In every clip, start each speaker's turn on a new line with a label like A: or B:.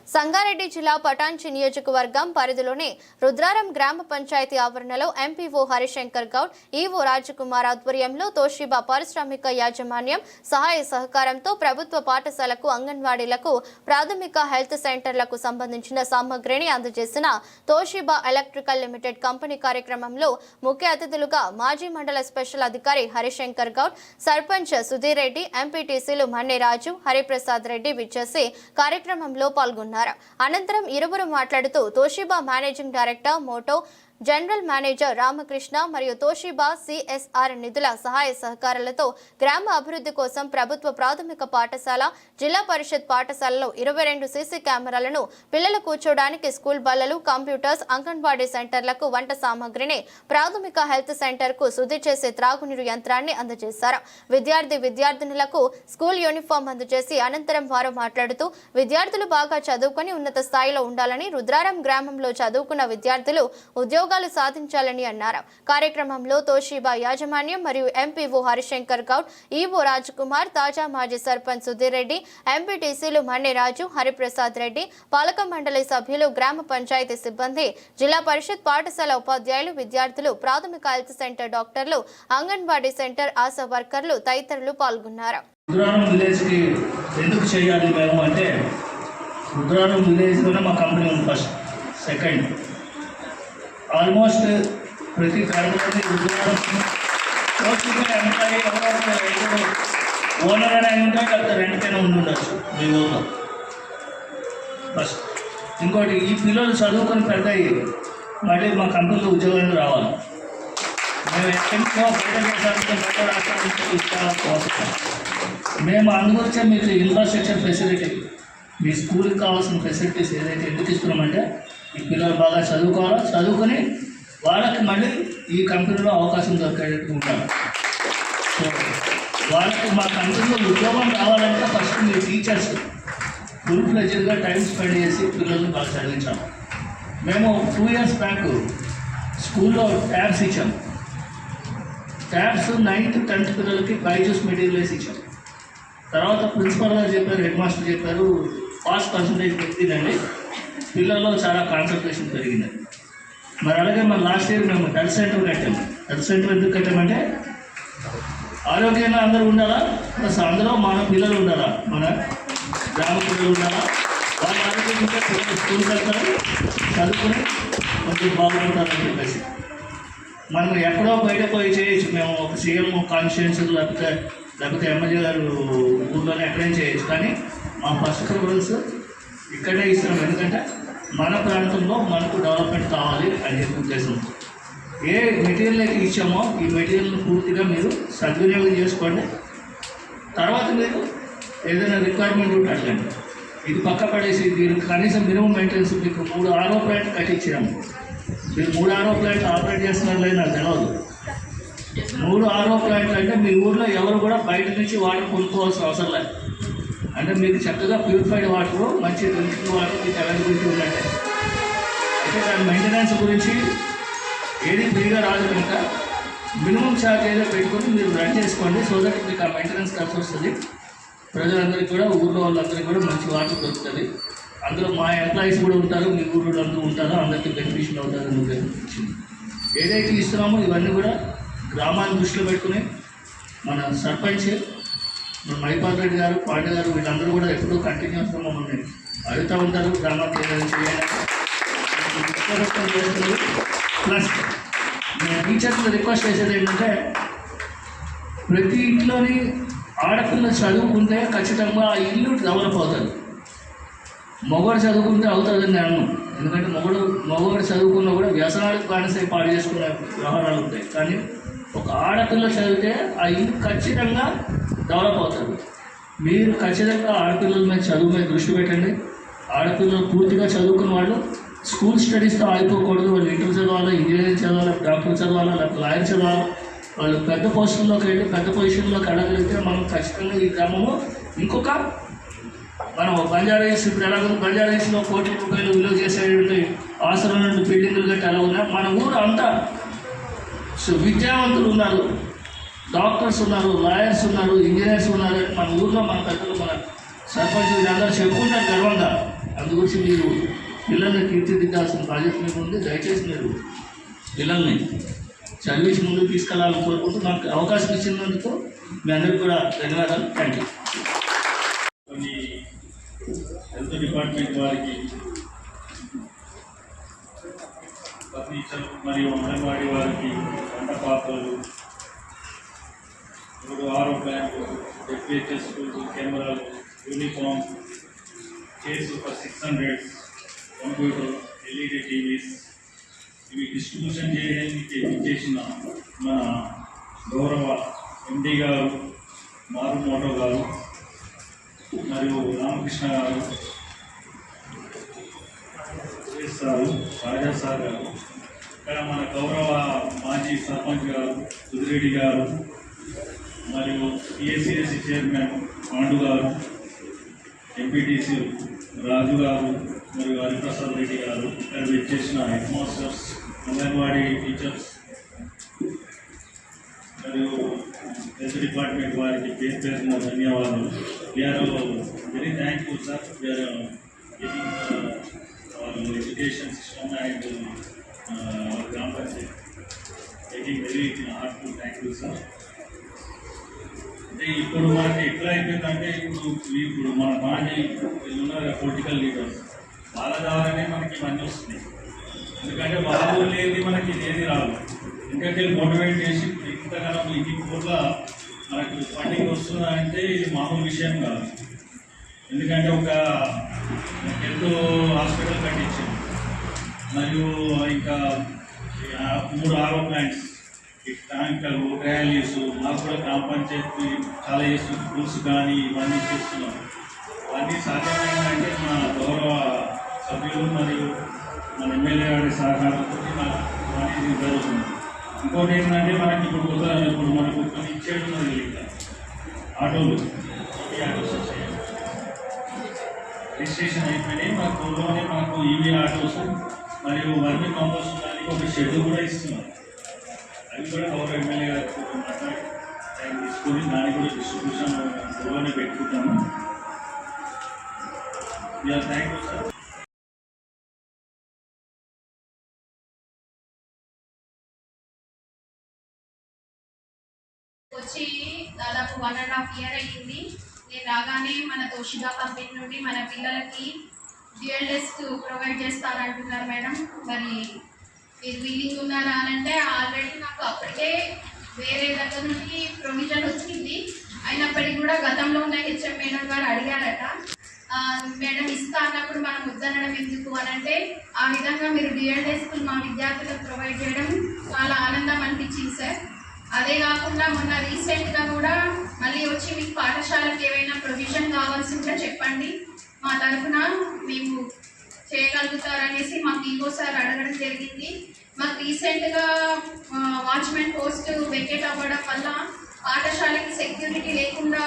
A: సంగారెడ్డి జిల్లా పటాన్చి నియోజకవర్గం పరిధిలోని రుద్రారం గ్రామ పంచాయతీ ఆవరణలో ఎంపీఓ హరిశంకర్ గౌడ్, ఈవో రాజకుమార్ ఆధ్వర్యంలో తోషిబా పారిశ్రామిక యాజమాన్యం సహాయ సహకారంతో ప్రభుత్వ పాఠశాలకు, అంగన్వాడీలకు, ప్రాథమిక హెల్త్ సెంటర్లకు సంబంధించిన సామగ్రిని అందజేసిన తోషిబా ఎలక్ట్రికల్ లిమిటెడ్ కంపెనీ కార్యక్రమంలో ముఖ్య అతిథులుగా మాజీ మండల స్పెషల్ అధికారి హరిశంకర్ గౌడ్, సర్పంచ్ సుధీర్ రెడ్డి, ఎంపీటీసీలు మన్నే రాజు, హరిప్రసాద్ రెడ్డి విచ్చేసి కార్యక్రమంలో పాల్గొన్నారు. అనంతరం ఇరువురు మాట్లాడుతూ తోషిబా మేనేజింగ్ డైరెక్టర్ మోటో, జనరల్ మేనేజర్ రామకృష్ణ మరియు తోషిబా సిఎస్ఆర్ నిధుల సహాయ సహకారాలతో గ్రామ అభివృద్ధి కోసం ప్రభుత్వ ప్రాథమిక పాఠశాల, జిల్లా పరిషత్ పాఠశాలలో 22 సీసీ కెమెరాలను, పిల్లలు కూర్చోడానికి స్కూల్ బల్లలు, కంప్యూటర్స్, అంగన్వాడీ సెంటర్లకు వంట సామాగ్రిని, ప్రాథమిక హెల్త్ సెంటర్ కు శుద్ధి చేసే త్రాగునీరు యంత్రాన్ని అందజేశారు. విద్యార్థినులకు స్కూల్ యూనిఫామ్ అందజేసి అనంతరం వారు మాట్లాడుతూ విద్యార్థులు బాగా చదువుకొని ఉన్నత స్థాయిలో ఉండాలని, రుద్రారం గ్రామంలో చదువుకున్న విద్యార్థులు ఉద్యోగాలు సాధించాలని అన్నారు. కార్యక్రమంలో తోషిబా యాజమాన్యం మరియు ఎంపీఓ హరిశంకర్ గౌడ్, ఈవో రాజకుమార్, తాజా మాజీ సర్పంచ్ సుధీర్ రెడ్డి, ఎంపీటీసీలు మన్నే రాజు, హరిప్రసాద్ రెడ్డి, పాలక మండలి సభ్యులు, గ్రామ పంచాయతీ సిబ్బంది, జిల్లా పరిషత్ పాఠశాల ఉపాధ్యాయులు, విద్యార్థులు, ప్రాథమిక హెల్త్ సెంటర్ డాక్టర్లు, అంగన్వాడీ సెంటర్ ఆశా వర్కర్లు తదితరులు పాల్గొన్నారు.
B: రుద్రారం విలేజ్కి ఎందుకు చేయాలి మేము అంటే, రుద్రారం విలేజ్లోనే మా కంపెనీ ఉంది. ఫస్ట్ సెకండ్ ఆల్మోస్ట్ ప్రతి గ్రామంలోని రుద్రారం ఎంప్లాయీ ఓనర్ అయినా ఉంటాయి, లేకపోతే రెంట్కైనా ఉండొచ్చు మీ ఊళ్ళో. ఫస్ట్ ఇంకోటి, ఈ పిల్లలు చదువుకొని పెద్దయి మళ్ళీ మా కంపెనీలో ఉద్యోగాలు రావాలి. మేము ఎక్కడికో బయట దేశాలతో బయట రాష్ట్రాల నుంచి తీసుకోవాల్సిన అవసరం. మేము అందుకొచ్చే మీకు ఇన్ఫ్రాస్ట్రక్చర్ ఫెసిలిటీ, మీ స్కూల్కి కావాల్సిన ఫెసిలిటీస్ ఏదైతే ఎందుకు ఇస్తున్నామంటే, ఈ పిల్లలు బాగా చదువుకోవాలి, చదువుకొని వాళ్ళకి మళ్ళీ ఈ కంపెనీలో అవకాశం దొరికేటట్టు ఉంటారు. సో వాళ్ళకి మా కంపెనీలో ఉద్యోగం రావాలంటే ఫస్ట్ మీ టీచర్స్ ఫుల్ ఫ్లెడ్జ్డ్గా టైం స్పెండ్ చేసి పిల్లల్ని బాగా చదివించాము. మేము 2 years బ్యాక్ స్కూల్లో ట్యాబ్స్ ఇచ్చాం. ట్యాబ్స్ 9th 10th పిల్లలకి బైజూస్ మెటీరియల్ వేసి ఇచ్చాం. తర్వాత ప్రిన్సిపల్ గారు చెప్పారు, హెడ్ మాస్టర్ చెప్పారు, పాస్ పర్సంటేజ్ పెరిగిందండి, పిల్లల్లో చాలా కాన్సన్ట్రేషన్ పెరిగింది. మరి అలాగే మన లాస్ట్ ఇయర్ మేము హెల్త్ సెంటర్ కట్టాము. హెల్త్ సెంటర్ ఎందుకు కట్టామంటే, ఆరోగ్యంగా అందరూ ఉండాలా, ప్లస్ అందులో మన పిల్లలు ఉండాలా, మన గ్రామ పిల్లలు ఉండాలా, వాళ్ళ ఆరోగ్యంగా పిల్లలు స్కూల్కి వెళ్తారు, చదువుకొని కొంచెం బాగుంటారని చెప్పేసి మనం ఎక్కడో బయట పోయి చేయొచ్చు. మేము ఒక సీఎం కాన్స్టిట్యుయెన్సీ లేకపోతే ఎమ్మెల్యే గారు ఊళ్ళోనే ఎక్కడైనా చేయొచ్చు. కానీ మా ఫస్ట్ ప్రిఫరెన్స్ ఇక్కడే ఇస్తున్నాం. ఎందుకంటే మన ప్రాంతంలో మనకు డెవలప్మెంట్ కావాలి అని చెప్పి ఉద్దేశం. ఏ మెటీరియల్ అయితే ఇచ్చామో ఈ మెటీరియల్ని పూర్తిగా మీరు సద్వినియోగం చేసుకోండి. తర్వాత మీరు ఏదైనా రిక్వైర్మెంట్ ఉంటే అట్లండి, ఇది పక్క పడేసి దీనికి కనీసం మినిమం మెయింటెనెన్స్ మీకు 3 RO ప్లాంట్ కట్టించాము. మీరు 3 RO ప్లాంట్ ఆపరేట్ చేస్తున్నారు లేదు నాకు తెలియదు. 3 RO ప్లాంట్లు అంటే మీ ఊళ్ళో ఎవరు కూడా బయట నుంచి వాటర్ కొనుక్కోవాల్సిన అవసరం లేదు. అంటే మీకు చక్కగా ప్యూరిఫైడ్ వాటర్, మంచి డ్రింకింగ్ వాటర్ మీకు అవైలబిలిటీ ఉన్నట్టే. అయితే దాని మెయింటెనెన్స్ గురించి ఏది ఫ్రీగా రాదు కనుక మినిమం ఛార్జ్ ఏదో పెట్టుకొని మీరు రన్ చేసుకోండి. సో దట్ మీకు ఆ మెయింటెనెన్స్ ఖర్చు వస్తుంది. ప్రజలందరికీ కూడా, ఊళ్ళో వాళ్ళందరికీ కూడా మంచి వాటర్ దొరుకుతుంది. అందులో మా ఎంప్లాయీస్ కూడా ఉంటారు, మీ ఊళ్ళో అందరూ ఉంటారో అందరికీ బెనిఫిషియల్ అవుతారని ఉద్దేశించింది. ఏదైతే ఇస్తున్నామో ఇవన్నీ కూడా గ్రామాన్ని దృష్టిలో పెట్టుకుని మన సర్పంచ్ మైపాల్ రెడ్డి గారు, పాండే గారు వీళ్ళందరూ కూడా ఎప్పుడూ కంటిన్యూస్గా మమ్మల్ని అడుగుతూ ఉంటారు గ్రామానికి ఏదైనా చేయాలి చేస్తారు. ప్లస్ నేను టీచర్స్లో రిక్వెస్ట్ చేసేది ఏంటంటే, ప్రతి ఇంట్లోని ఆడపిల్ల చదువుకుంటే ఖచ్చితంగా ఆ ఇల్లు డెవలప్ అవుతుంది. మగవాడు చదువుకుంటే అవుతుందని నేను అన్నాను. ఎందుకంటే మగవాడు చదువుకున్నా కూడా వ్యసనాలకు బానిసై పాడు చేసుకునే వ్యవహారాలు ఉంటాయి. కానీ ఒక ఆడపిల్ల చదివితే ఆ ఇల్లు ఖచ్చితంగా డెవలప్ అవుతుంది. మీరు ఖచ్చితంగా ఆడపిల్లల మీద చదువు మీద దృష్టి పెట్టండి. ఆడపిల్లలు పూర్తిగా చదువుకున్న వాళ్ళు స్కూల్ స్టడీస్తో ఆగిపోకూడదు. వాళ్ళు ఇంటర్ చదవాలా, ఇంజనీరింగ్ చదవాలా, డాక్టర్ చదవాలా, లేకపోతే లాయర్ చదవాలా. వాళ్ళు పెద్ద పోస్టుల్లోకి వెళ్ళి పెద్ద పొజిషన్లోకి వెళ్ళగలిగితే మనం ఖచ్చితంగా ఈ గ్రామంలో ఇంకొక మనం బంజారాహిల్స్ ఇప్పుడు ఎలా ఉంది, బంజారాహిల్స్లో ₹1 కోట్ల విలువ చేసేటువంటి అవసరం నుండి బిల్డింగులు గట్టి ఎలా ఉన్నాయి. మన ఊరు అంతా విద్యావంతులు ఉన్నారు, డాక్టర్స్ ఉన్నారు, లాయర్స్ ఉన్నారు, ఇంజనీర్స్ ఉన్నారు. మన ఊళ్ళో మన పెద్దలు, మన సర్పంచ్ వీళ్ళందరూ చెప్పుకుంటారు గర్వంగా. అందుగురించి మీరు పిల్లల్ని తీర్చిదిద్దాల్సిన బాధ్యత మీకు ఉంది. దయచేసి మీరు పిల్లల్ని చదివించి ముందుకు తీసుకెళ్లాలని కోరుకుంటూ నాకు అవకాశం ఇచ్చినందుకు మీ అందరికీ కూడా ధన్యవాదాలు. Thank you.
C: కొన్ని హెల్త్ డిపార్ట్మెంట్ వారికి, ఫర్నిచర్ మరియు అంగన్వాడీ వారికి వంట పాత్రలు, ఇప్పుడు ఆరో ప్లాంట్లు, టెంపరేచర్ స్కూల్స్, కెమెరాలు, uniform, chairs for 600, computer, LED TVs ఇవి డిస్ట్రిబ్యూషన్ చేయడానికి చేసిన మన గౌరవ ఎండి గారు మారుమోటో గారు మరియు రామకృష్ణ గారు, సారు రాజా సార్ గారు, ఇక్కడ మన గౌరవ మాజీ సర్పంచ్ గారు సుధిరెడ్డి గారు మరియు పిఎస్సిఎస్సి చైర్మన్ పాండు గారు, ఎంపీటీసీ రాజు గారు మరియు హరిప్రసాద్ రెడ్డి గారు, ఇక్కడ వచ్చేసిన హెడ్ మాస్టర్స్, అంగన్వాడీ టీచర్స్ మరియు హెల్త్ డిపార్ట్మెంట్ వారికి పేరు పేరున ధన్యవాదాలు. We are very thankful sir. We are giving education system and gram panchayat taking very heartful. Thank you sir. అంటే ఇప్పుడు మనకి ఎట్లా అయిపోయిందంటే ఇప్పుడు మన పార్టీ ఉన్నారు పొలిటికల్ లీడర్స్, వాళ్ళ ద్వారానే మనకి ఇవన్నీ వస్తున్నాయి. ఎందుకంటే వాళ్ళు లేని మనకి ఏది రాదు. ఎందుకంటే మోటివేట్ చేసి ఇంతకాలం ఇన్ని కోట్ల మనకు ఫండింగ్ వస్తుందంటే ఇది మామూలు విషయం కాదు. ఎందుకంటే ఒక హెల్త్ హాస్పిటల్ కట్టించింది, మరియు ఇంకా 3 ఆరో ప్లాంట్స్, ట్యాంకర్లు, ర్యాలీస్, మాకు కూడా గ్రామ పంచాయతీ చాలా చేస్తుంది. స్కూల్స్ కానీ ఇవన్నీ చేస్తున్నాం. ఇవన్నీ సాధ్యమైందంటే మన గౌరవ సభ్యులు మరియు మన ఎమ్మెల్యే గారి సహకారంతో ఇవన్నీ జరుగుతుంది. ఇంకోటి ఏంటంటే మనకి ఇప్పుడు మనకు కొన్ని ఇచ్చేది ఉన్నది ఆటోలు, ఈ ఆటోస్ వచ్చాయి, రిజిస్ట్రేషన్ అయిపోయినాయి. మన ఊళ్ళోనే మనకు ఈవీ ఆటోస్ మరియు వర్మి కంపోస్ట్ దానికి ఒక షెడ్ కూడా ఇస్తున్నారు. అవి కూడా గౌరవ ఎమ్మెల్యే గారితో మాట్లాడి టైం తీసుకొని దాన్ని కూడా డిస్ట్రిబ్యూషన్ ఊళ్ళోనే పెట్టుకుంటాము. Thank you sir.
D: వచ్చి దాదాపు 1.5 year అయ్యింది. నేను రాగానే మన తోషిబా కంపెనీ నుండి మన పిల్లలకి డ్యూయల్ డెస్క్ ప్రొవైడ్ చేస్తారంటున్నారు మేడం. మరి మీరు విల్లింగ్ ఉన్నారా అని అంటే ఆల్రెడీ నాకు అప్పటికే వేరే దగ్గర నుండి ప్రొవిజన్ వచ్చింది. అయినప్పటికీ కూడా గతంలో ఉన్న హెచ్ఎం మేడం గారు అడిగారట, మేడం ఇస్తా అన్నప్పుడు మనం వద్దనడం ఎందుకు అని అంటే, ఆ విధంగా మీరు డ్యూయల్ డెస్క్ మా విద్యార్థులకు ప్రొవైడ్ చేయడం చాలా ఆనందం అనిపించింది సార్. అదే కాకుండా మొన్న రీసెంట్గా కూడా మళ్ళీ వచ్చి మీకు పాఠశాలకు ఏవైనా ప్రొవిజన్ కావాల్సి ఉంటే చెప్పండి, మా తరఫున మేము చేయగలుగుతారనేసి మాకు ఈగో సార్ అడగడం జరిగింది. మాకు రీసెంట్గా వాచ్మెన్ పోస్ట్ వెకేట్ అవ్వడం వల్ల పాఠశాలకి సెక్యూరిటీ లేకుండా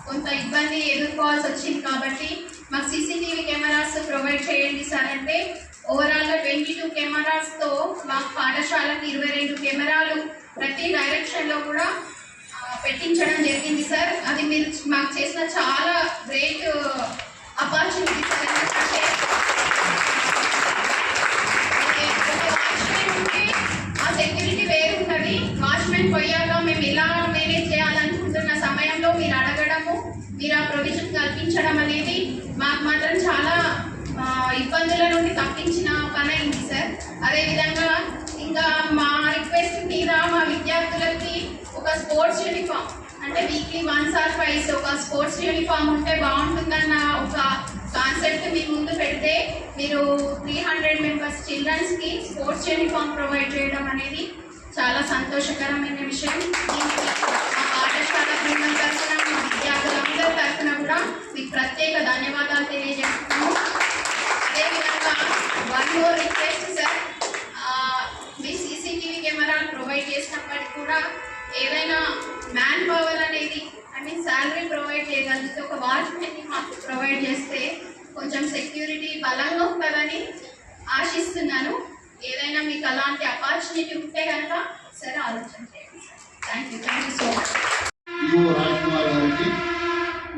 D: కొంత ఇబ్బంది ఎదుర్కోవాల్సి వచ్చింది. కాబట్టి మాకు సీసీటీవీ కెమెరాస్ ప్రొవైడ్ చేయండి సార్ అంటే, ఓవరాల్గా 22 కెమెరాస్తో మాకు పాఠశాలకు 22 కెమెరాలు ప్రతి డైరెక్షన్లో కూడా పెట్టించడం జరిగింది సార్. అది మీరు మాకు చేసిన చాలా గ్రేట్ ఆపర్చునిటీ సార్. ఎందుకంటే వాచ్మెన్ ఉంటే ఆ సెక్యూరిటీ వేరు ఉంటుంది. వాచ్మెన్ పోయాక మేము ఎలా మేనేజ్ చేయాలనుకుంటున్న సమయంలో మీరు అడగడము, మీరు ఆ ప్రొవిజన్ కల్పించడం అనేది మాకు మాత్రం చాలా ఇబ్బందుల నుండి తప్పించిన పని అయింది సార్. అదేవిధంగా ఇంకా మా రిక్వెస్ట్ మీద మా విద్యార్థులకి ఒక స్పోర్ట్స్ యూనిఫామ్ అంటే వీక్లీ 1 or 2 ఒక స్పోర్ట్స్ యూనిఫామ్ ఉంటే బాగుంటుందన్న ఒక కాన్సెప్ట్ మీ ముందు పెడితే, మీరు 300 members చిల్డ్రన్స్కి స్పోర్ట్స్ యూనిఫామ్ ప్రొవైడ్ చేయడం అనేది చాలా సంతోషకరమైన విషయం. దీనికి మా పాఠశాల బృందం తరఫున, మా విద్యార్థులందరి తరఫున కూడా మీకు ప్రత్యేక ధన్యవాదాలు తెలియజేస్తున్నాము. అదేవిధంగా 1 more రిక్వెస్ట్ సార్, మీ సీసీటీవీ కెమెరాలు ప్రొవైడ్ చేసినప్పటికీ కూడా ఏదైనా మ్యాన్ పవర్ అనేది శాలరీ ప్రొవైడ్ చేయగలిగితే ఒక వాచ్మెన్ని మాకు ప్రొవైడ్ చేస్తే కొంచెం సెక్యూరిటీ బలంగా ఉంటుందని ఆశిస్తున్నాను. ఏదైనా మీకు అలాంటి ఆపర్చునిటీ ఉంటే కనుక సరే ఆలోచన చేయండి sir. Thank you so much.
E: Rajkumar గారికి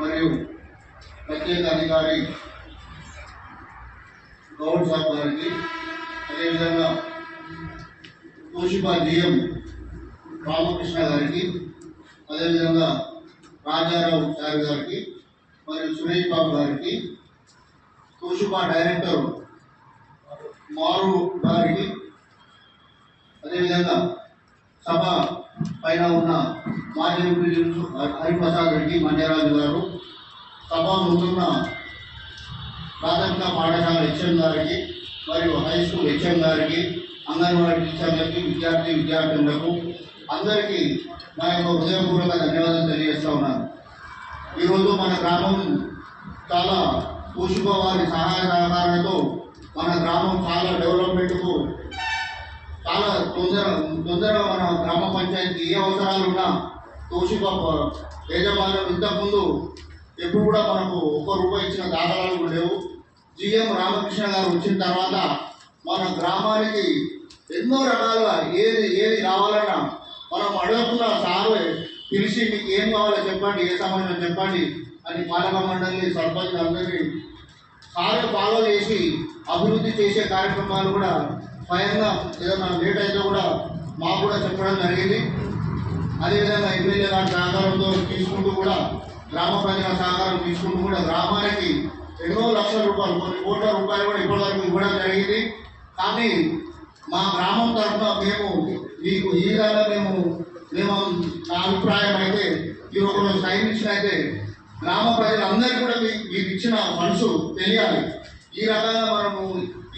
E: మరియు ప్రత్యేక అధికారి గౌడ్ సాబ్ గారికి, అదేవిధంగా తోషిబా జిఎం రామకృష్ణ గారికి, అదేవిధంగా రాజారావు సార్ గారికి, మరియు సురేష్ బాబు గారికి, తోషిబా డైరెక్టర్ మారు గారికి, అదేవిధంగా సభ పైన ఉన్న మాజీ ఎంపీ హరిప్రసాద్ రెడ్డి మండ్యరాజు గారు, సభ ముందున్న ప్రాథమిక పాఠశాల హెచ్ఎం గారికి మరియు హై స్కూల్ హెచ్ఎం గారికి, అంగన్వాడీ టీచర్లకి, విద్యార్థులకు అందరికీ నా యొక్క హృదయపూర్వక ధన్యవాదాలు తెలియజేస్తా ఉన్నాను. ఈరోజు మన గ్రామం చాలా తోషిబా వారి సహాయ సహకారాలతో మన గ్రామం చాలా డెవలప్మెంట్కు చాలా తొందరగా మన గ్రామ పంచాయతీకి ఏ అవసరాలున్నా తోషిబా యాజమాన్యం ఇంతకుముందు ఎప్పుడు కూడా మనకు ₹1 ఇచ్చిన దాఖలాలు లేవు. జిఎం రామకృష్ణ గారు వచ్చిన తర్వాత మన గ్రామానికి ఎన్నో రకాలుగా ఏది కావాలన్నా మనం అడగకుండా సారు పిలిచి మీకు ఏం కావాలో చెప్పండి, ఏ సమస్య చెప్పండి అని పాలక మండలి సర్పంచ్ అందరినీ సారు ఫాలో చేసి అభివృద్ధి చేసే కార్యక్రమాలు కూడా స్వయంగా ఏదైనా లేట్ అయితే కూడా మాకు కూడా చెప్పడం జరిగింది. అదేవిధంగా ఎమ్మెల్యే గారి సహకారంతో తీసుకుంటూ కూడా గ్రామ ప్రజల సహకారం తీసుకుంటూ కూడా గ్రామానికి ఎన్నో లక్షల రూపాయలు, కొన్ని కోట్ల రూపాయలు కూడా ఇప్పటివరకు ఇవ్వడం జరిగింది. కానీ మా గ్రామం తరఫున మీకు ఈ విధంగా మేము నా అభిప్రాయం అయితే ఈ ఒక సైన్ ఇచ్చినైతే గ్రామ ప్రజలందరికీ కూడా మీకు ఇచ్చిన ఫండ్స్ తెలియాలి. ఈ రకంగా మనము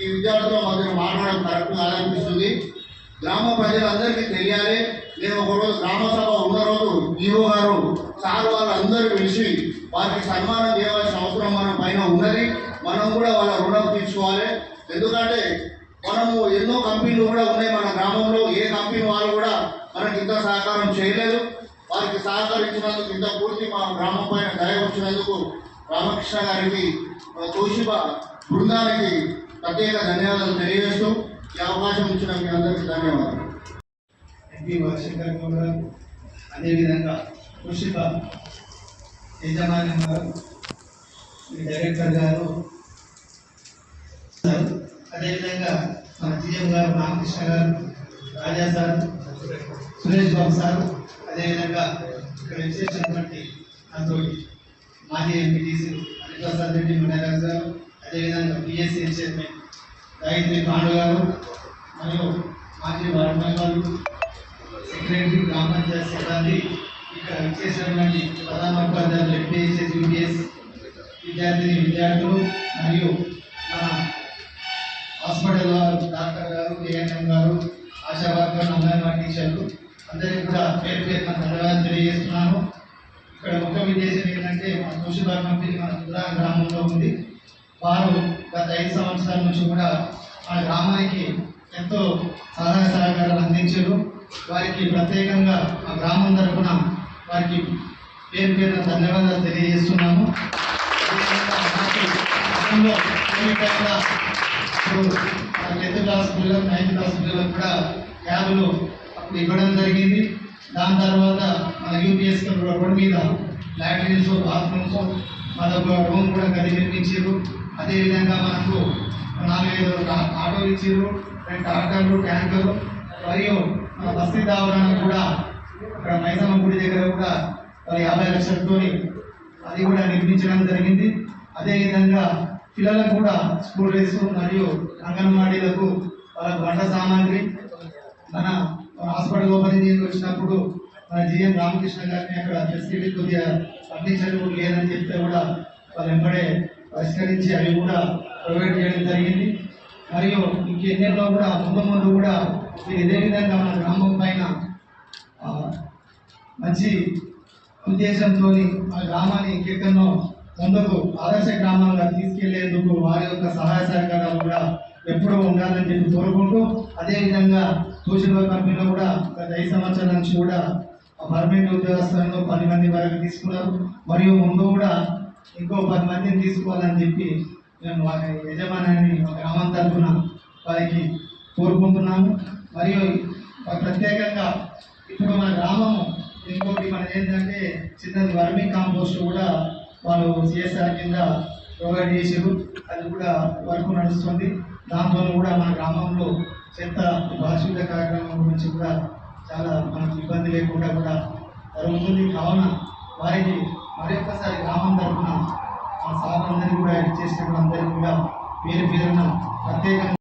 E: ఈ విద్యార్థుల మధ్య మాట్లాడడం కరెక్ట్ కాదనిపిస్తుంది. గ్రామ ప్రజలందరికీ తెలియాలి. నేను ఒకరోజు గ్రామ సభ ఉన్న రోజు ఈవో గారు సార్ వాళ్ళందరూ పిలిచి వారికి సన్మానం చేయవలసిన అవసరం మన పైన ఉన్నది. మనం కూడా వాళ్ళ రుణం తీర్చుకోవాలి. ఎందుకంటే మనము ఎన్నో కంపెనీలు కూడా ఉన్నాయి మన గ్రామంలో. ఏ కంపెనీ వాళ్ళు కూడా మనకి ఇంత సహకారం చేయలేదు. వారికి సహకరించినందుకు ఇంత పూర్తి మా గ్రామం పైన దయ వచ్చినందుకు రామకృష్ణ గారికి, తోషిబా బృందానికి ప్రత్యేక ధన్యవాదాలు తెలియజేస్తూ ఈ అవకాశం ఇచ్చిన మీ అందరికీ ధన్యవాదాలు.
F: ఎంపీ హరిశంకర్ గౌడ్ గారు, అదేవిధంగా తోషిబా యాజమాన్యం గారు, డైరెక్టర్ గారు, అదేవిధంగా మన జిఎం గారు రామకృష్ణ గారు, రాజా సార్, సురేష్ బాబు సార్, అదేవిధంగా ఇక్కడ విశేషమైనటువంటి నాతో మాజీ ఎంపీటీసీ హరిప్రసాద్ రెడ్డి మండ్యరాజు గారు, అదేవిధంగా పిఎస్సీ చైర్మన్ గాయత్రి పాండు గారు, మరియు మాజీ వార్డు మెంబర్లు, సెక్రటరీ, గ్రామ పంచాయతీ సిబ్బంది, ఇక్కడ విశేషమైనటువంటి ప్రధాన ఉపాధ్యాయులు, ఎంపీఎస్ఎస్, యూపీఎస్ విద్యార్థులు, మరియు మన హాస్పిటల్ డాక్టర్ గారు, ఏఎన్ఎం గారు, ఆశా వర్కర్లు, అంగన్వాడీ టీచర్లు అందరికీ కూడా పేరు పేరున ధన్యవాదాలు తెలియజేస్తున్నాను. ఇక్కడ ముఖ్య ఉద్దేశం ఏంటంటే మన తోషిబా కంపెనీ మన రుద్రారం గ్రామంలో ఉంది. వారు గత 5 సంవత్సరాల నుంచి కూడా మన గ్రామానికి ఎంతో సహాయ సహకారాలు అందించారు. వారికి ప్రత్యేకంగా మా గ్రామం తరఫున వారికి పేరు పేరున ధన్యవాదాలు తెలియజేస్తున్నాము. ఇప్పుడు 10th క్లాస్ పిల్లలు, 9th క్లాస్ పిల్లలకు కూడా క్యాబులు అప్పుడు ఇవ్వడం జరిగింది. దాని తర్వాత మన యూపీఎస్ రోడ్ మీద లాట్రిన్స్, బాత్రూమ్స్, మరొక రూమ్ కూడా గది నిర్మించారు. అదేవిధంగా మనకు 4-5 ఆటోలు ఇచ్చారు, 2 ట్రాక్టర్లు, ట్యాంకర్లు, మరియు మన బస్తీ దావరాన్ని కూడా అక్కడ మైసమ్మ గుడి దగ్గర కూడా 50 లక్షలతో అది కూడా నిర్మించడం జరిగింది. అదేవిధంగా పిల్లలకు కూడా స్కూల్ డ్రెస్ మరియు అంగన్వాడీలకు వాళ్ళకు వంట సామాగ్రి, మన హాస్పిటల్ ఓపెనింగ్ చేసి వచ్చినప్పుడు మన జిఎం రామకృష్ణ గారిని అక్కడ ఫెసిలిటీ కొద్దిగా ఫర్నిచర్ లేదని చెప్తే కూడా వాళ్ళు వెంబడే పరిష్కరించి అవి కూడా ప్రొవైడ్ చేయడం జరిగింది. మరియు ఇంకెన్నెన్నో కూడా ముందు కూడా ఇదే విధంగా మన గ్రామం పైన మంచి ఉద్దేశంతో మన గ్రామాన్ని ఇంకెక్కడో ముందుకు ఆదర్శ గ్రామంగా తీసుకెళ్లేందుకు వారి యొక్క సహాయ సహకారాలు కూడా ఎప్పుడూ ఉండాలని చెప్పి కోరుకుంటూ, అదేవిధంగా తోషిబా కంపెనీలో కూడా గత 5 సంవత్సరాల నుంచి కూడా పర్మనెంట్ ఉద్యోగస్తులను 10 మంది వరకు తీసుకున్నారు. మరియు ముందు కూడా ఇంకో 10 మందిని తీసుకోవాలని చెప్పి మేము వారి యజమానాన్ని గ్రామం తరఫున వారికి కోరుకుంటున్నాము. మరియు ప్రత్యేకంగా ఇప్పుడు మన గ్రామము ఇంకోటి మన ఏంటంటే చిన్నది వర్మీ కాంపోస్ట్ కూడా వాళ్ళు సిఎస్ఆర్ కింద ప్రొవైడ్ చేశారు. అది కూడా వర్క్ నడుస్తుంది. దాంతో కూడా మన గ్రామంలో చెత్త పారిశుద్ధ్య కార్యక్రమం గురించి కూడా చాలా మనకు ఇబ్బంది లేకుండా కూడా జరుగుతుంది. కావున వారికి మరొకసారి గ్రామం తరఫున మా సార్ అందరికీ కూడా ఇచ్చేసిన అందరికీ కూడా పేరు పేరున ప్రత్యేకంగా